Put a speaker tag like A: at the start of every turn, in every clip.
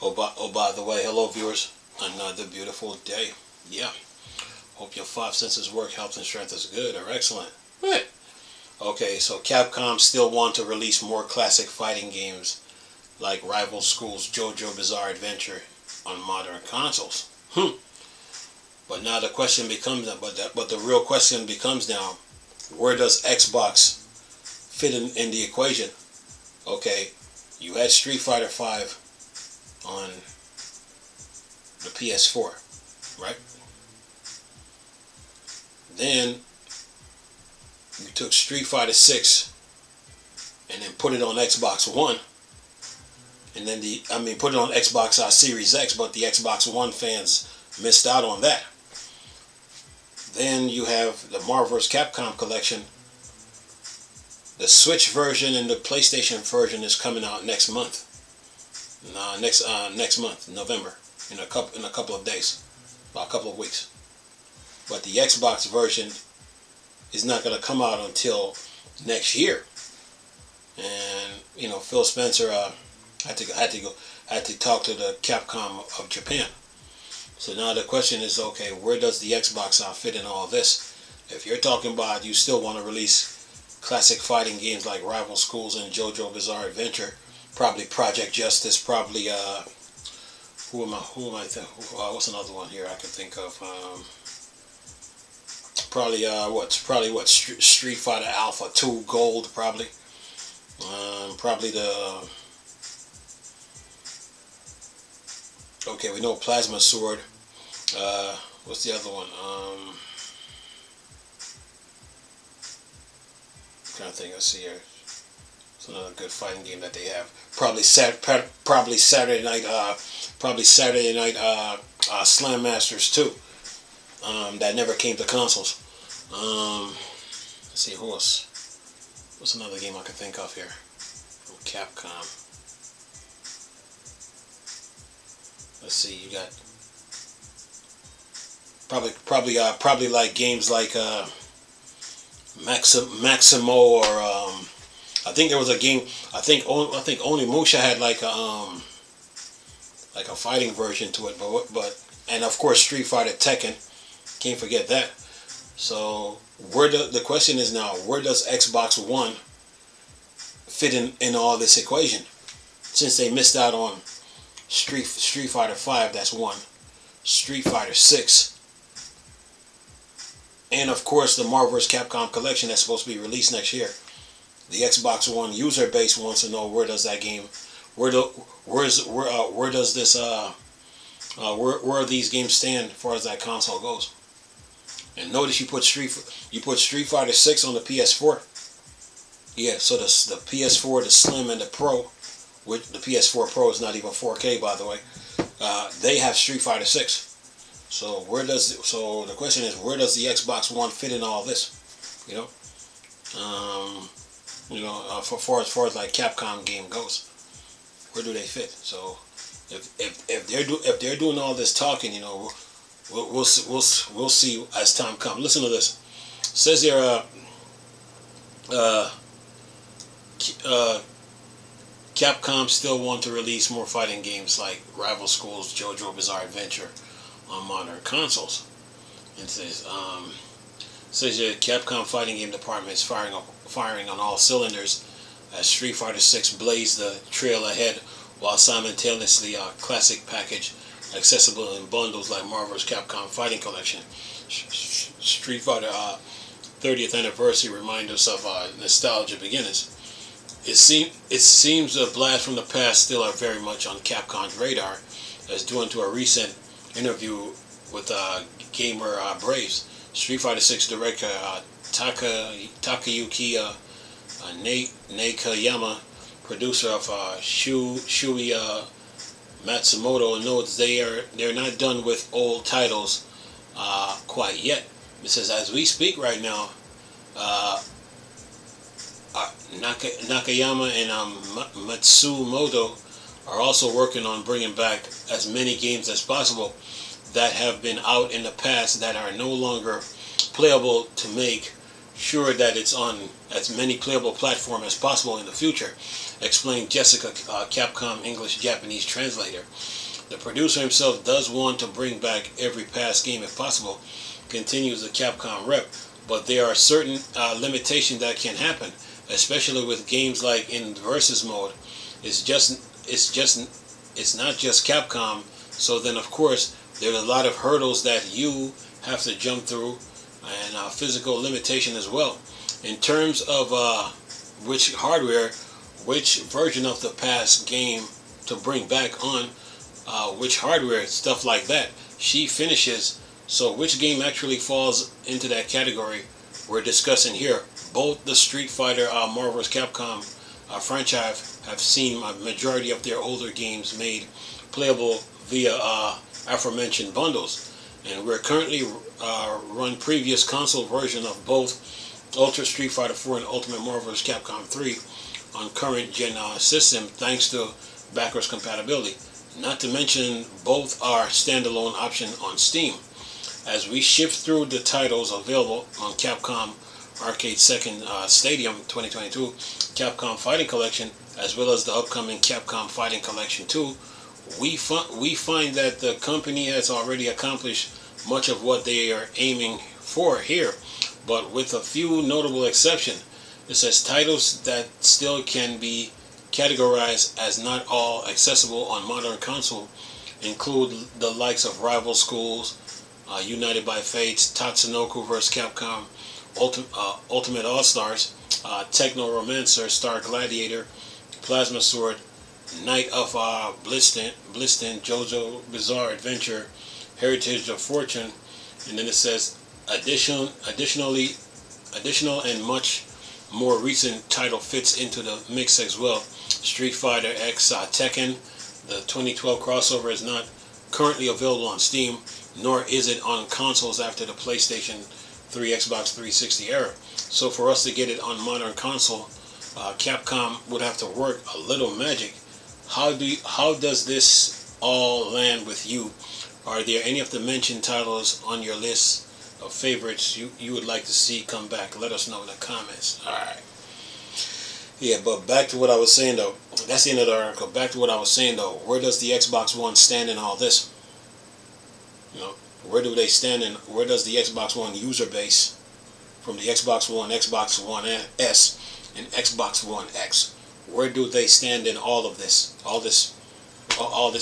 A: By the way, hello viewers. Another beautiful day. Yeah. Hope your five senses work. Health and strength is good or excellent. Good. Okay, so Capcom still want to release more classic fighting games like Rival Schools JoJo Bizarre Adventure on modern consoles. But now the question becomes, but the real question becomes now, where does Xbox fit in the equation? Okay, you had Street Fighter V on the PS4, right? Then you took Street Fighter 6 and then put it on Xbox One, and then put it on Xbox Series X, but the Xbox One fans missed out on that. Then you have the Marvel vs. Capcom collection. The Switch version and the PlayStation version is coming out next month. Next month, November, in a couple of days, about a couple of weeks. But the Xbox version is not going to come out until next year. And Phil Spencer had to talk to the Capcom of Japan. So now the question is, okay, where does the Xbox fit in all this? If you're talking about you still want to release classic fighting games like Rival Schools and JoJo Bizarre Adventure, probably Project Justice, probably what's another one here I could think of? Probably Street Fighter Alpha 2 Gold, probably the okay, we know Plasma Sword. What's the other one? I'm trying to think. Let's see here. It's another good fighting game that they have. Probably Saturday night. Slam Masters 2. That never came to consoles. Let's see who else. What's another game I can think of here from Capcom? Let's see. You got probably like games like Maximo, or I think there was a game. I think Onimusha had like a fighting version to it, but and of course Street Fighter Tekken. Can't forget that. So the question is now, where does Xbox One fit in all this equation? Since they missed out on Street Fighter V, that's one. Street Fighter 6. And of course the Marvel vs. Capcom collection that's supposed to be released next year. The Xbox One user base wants to know, where does that game, where does this where these games stand as far as that console goes. And notice you put Street Fighter 6 on the PS4. Yeah, so the PS4, the Slim, and the Pro, which the PS4 Pro is not even 4K, by the way. They have Street Fighter 6. So the question is, where does the Xbox One fit in all this? As far as like Capcom game goes, where do they fit? So if they're doing all this talking, we'll see as time comes. Listen to this. It says here, Capcom still want to release more fighting games like Rival Schools, JoJo Bizarre Adventure on modern consoles. It says here, Capcom fighting game department is firing on all cylinders as Street Fighter 6 blazed the trail ahead, while simultaneously a classic package accessible in bundles like Marvel vs. Capcom Fighting Collection. Street Fighter 30th anniversary reminds us of nostalgia beginnings. It seems a blast from the past still are very much on Capcom's radar, as due to a recent interview with Gamer Braves. Street Fighter 6 director Takayuki Nakayama, producer of Shui Matsumoto, notes they're not done with old titles quite yet. It says, as we speak right now, Nakayama and Matsumoto are also working on bringing back as many games as possible that have been out in the past that are no longer playable, to make sure that it's on as many playable platforms as possible in the future. explained Jessica, Capcom English Japanese translator. The producer himself does want to bring back every past game if possible, continues the Capcom rep, but there are certain limitations that can happen, especially with games like in versus mode. It's not just Capcom, so then of course there's a lot of hurdles that you have to jump through, and physical limitation as well. In terms of which hardware, which version of the past game to bring back on, which hardware, stuff like that, she finishes. So which game actually falls into that category we're discussing here. Both the Street Fighter Marvel vs. Capcom franchise have seen a majority of their older games made playable via aforementioned bundles, and we're currently run previous console version of both Ultra Street Fighter 4 and Ultimate Marvel vs. Capcom 3 on current gen system thanks to backwards compatibility. Not to mention both are standalone option on Steam. As we shift through the titles available on Capcom Arcade Second Stadium 2022, Capcom Fighting Collection, as well as the upcoming Capcom Fighting Collection 2, we find that the company has already accomplished much of what they are aiming for here, but with a few notable exceptions. It says titles that still can be categorized as not all accessible on modern console include the likes of Rival Schools, United by Fates, Tatsunoko vs. Capcom, Ultimate All-Stars, Techno Romancer, Star Gladiator, Plasma Sword, Knight of Bliston, Jojo Bizarre Adventure, Heritage of Fortune, and then it says additional and much more recent title fits into the mix as well. Street Fighter X Tekken, the 2012 crossover, is not currently available on Steam, nor is it on consoles after the PlayStation 3, Xbox 360 era. So for us to get it on modern console, Capcom would have to work a little magic. How does this all land with you? Are there any of the mentioned titles on your list of favorites you would like to see come back? Let us know in the comments. Alright. Yeah, but back to what I was saying though. That's the end of the article. Back to what I was saying though. Where does the Xbox One stand in all this? You know, where do they stand in? Where does the Xbox One user base from the Xbox One, Xbox One S, and Xbox One X? Where do they stand in all of this? All this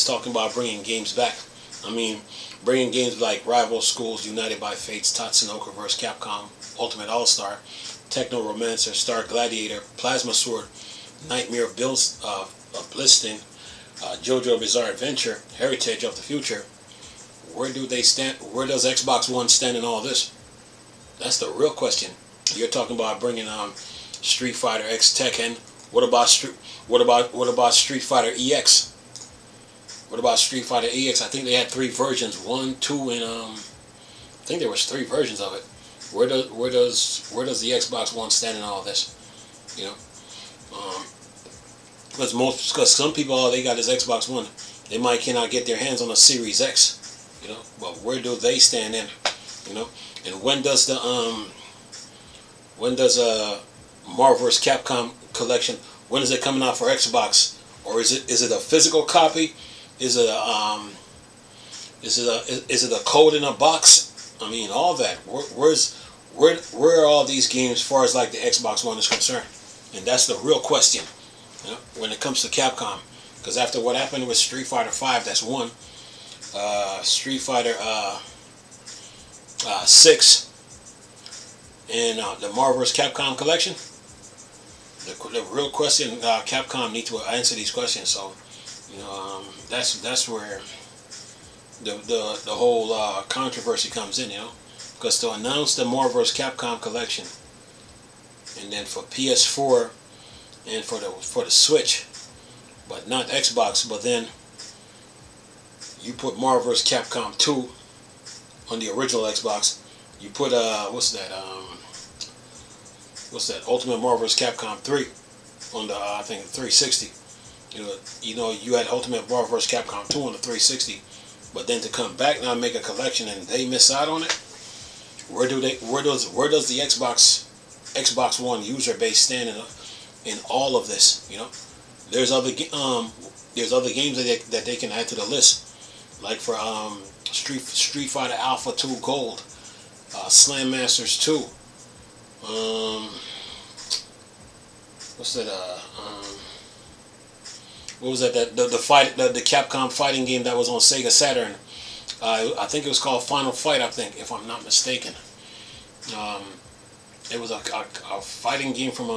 A: talking about bringing games back. I mean, bringing games like Rival Schools, United by Fates, Tatsunoko vs. Capcom, Ultimate All-Star, Techno Romancer, Star Gladiator, Plasma Sword, Nightmare of Bliston, Jojo Bizarre Adventure, Heritage of the Future. Where do they stand? Where does Xbox One stand in all this? That's the real question. You're talking about bringing Street Fighter X Tekken. What about Street Fighter EX? What about Street Fighter EX? I think they had 3 versions, 1, 2, and I think there was 3 versions of it. Where does the Xbox One stand in all this? You know, because some people, all they got is Xbox One. They might cannot get their hands on a Series X. You know, but where do they stand in? You know, and when does Marvel vs. Capcom collection, when is it coming out for Xbox? Or is it a physical copy? Is it a code in a box? I mean, all that. Where are all these games as far as like the Xbox One is concerned? And that's the real question, you know, when it comes to Capcom. Because after what happened with Street Fighter 5, that's one. Street Fighter 6 and the Marvel vs. Capcom collection. The real question, Capcom need to answer these questions. So, you know, that's where the whole controversy comes in. You know, because to announce the Marvel vs. Capcom collection, and then for PS4 and for the Switch, but not Xbox, but then you put Marvel vs. Capcom 2 on the original Xbox. You put what's that Ultimate Marvel vs. Capcom 3 on the I think 360. You know you had Ultimate Marvel vs. Capcom 2 on the 360, but then to come back now and make a collection and they miss out on it. Where does the Xbox One user base stand in all of this? You know, there's other games that they can add to the list, like for Street Fighter Alpha 2 Gold, Slam Masters 2. What's that? What was that? The Capcom fighting game that was on Sega Saturn. I think it was called Final Fight. I think, if I'm not mistaken. It was a fighting game from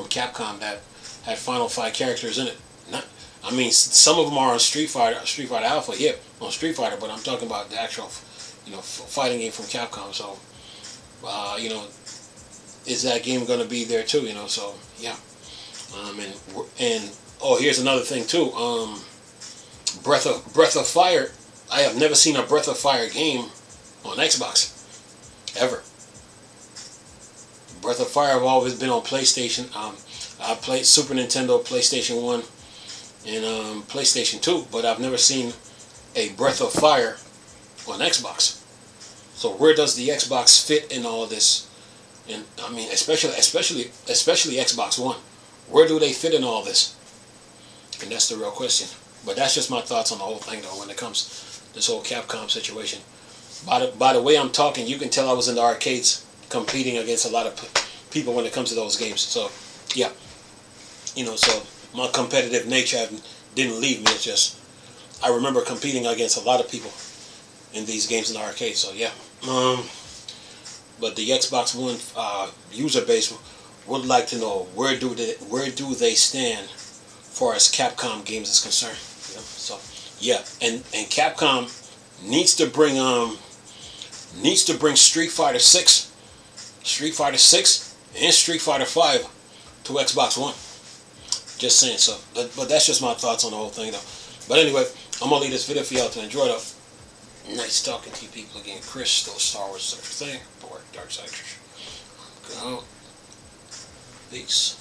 A: Capcom that had Final Fight characters in it. I mean, some of them are on Street Fighter Alpha, yeah, on Street Fighter, but I'm talking about the actual, fighting game from Capcom. So, is that game going to be there too? So yeah. And oh, here's another thing too. Breath of Fire. I have never seen a Breath of Fire game on Xbox ever. Breath of Fire have always been on PlayStation. I played Super Nintendo, PlayStation 1, and PlayStation 2, but I've never seen a Breath of Fire on Xbox. So where does the Xbox fit in all this? And I mean, especially Xbox One. Where do they fit in all this? And that's the real question. But that's just my thoughts on the whole thing, though, when it comes to this whole Capcom situation. By the way I'm talking, you can tell I was in the arcades competing against a lot of people when it comes to those games. So, yeah. So my competitive nature didn't leave me. It's just, I remember competing against a lot of people in these games in the arcade. So, yeah. But the Xbox One user base would like to know where do they stand far as Capcom games is concerned. So yeah, and Capcom needs to bring Street Fighter 6 and Street Fighter 5 to Xbox One. Just saying. So, but that's just my thoughts on the whole thing, though. But anyway, I'm gonna leave this video for y'all to enjoy, though. Nice talking to you people again. Chris, still Star Wars is everything. Dark Side. Go. Peace.